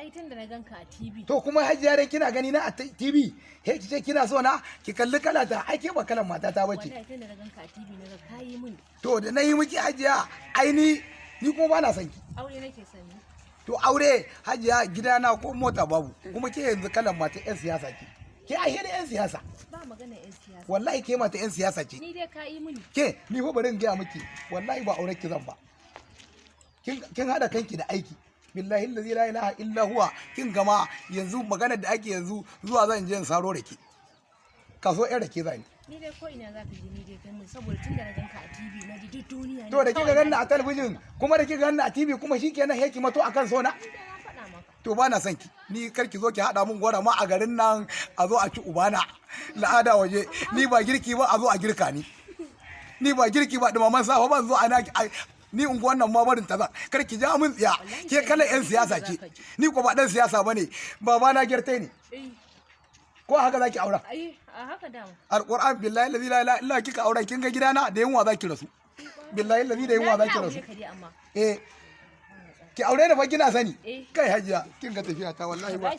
ai tun da na ganka a TV. To kuma hajiya dai kina gani na a TV, he kice kina so na ki kalli kalata, ai ke ba kalan mata ta bace. Wallahi tun da na ganka a TV na ga kayi min. To da nayi miki hajiya, ai ni kuma ba na son ki. Aure nake son ni. To aure hajiya gidana ko mota babu, kuma ke yanzu kalan mata yan siyasa ki. Ke ashe da yan siyasa. Ba magana yan siyasa. Wallahi ke mata yan siyasa ce. Ni dai kayi mini. Ke ni fa bari in gaya miki, wallahi ba aure ki zan ba. Kin hada kanki da aiki. Billahi allazi la ilaha illa huwa, kin gama yanzu maganar da ake yanzu zuwa zan je in saro rake. Kaso yan rake zani. Ni dai ko ina za ka je ni dai kai mun saboda tun da na ganka a TV na ji duk duniya. To da kika ganni a talabijin kuma da kika ganni a TV kuma shikenan he ki mato akan so na. To ba na son ki, ni kar ki zo ki hada mun gwara ma a garin nan a zo a ci ubana la'ada waje, ni ba girki ba a zo a girka ni ba girki ba dumaman safa ban zo ana ni unguwan nan ma barin ta za kar ki ja mun tsiya, ke kala yan siyasa ce, ni ko ba dan siyasa bane, baba na gertai ne. Ko haka zaki aura? Ai a haka da mu. Alquran billahi la ilaha illa kika aura kin ga gidana da yunwa zaki rasu. Billahi la da yunwa zaki rasu. Ki aure da fa kina sani. Kai hajiya kin ga tafiya ta wallahi ba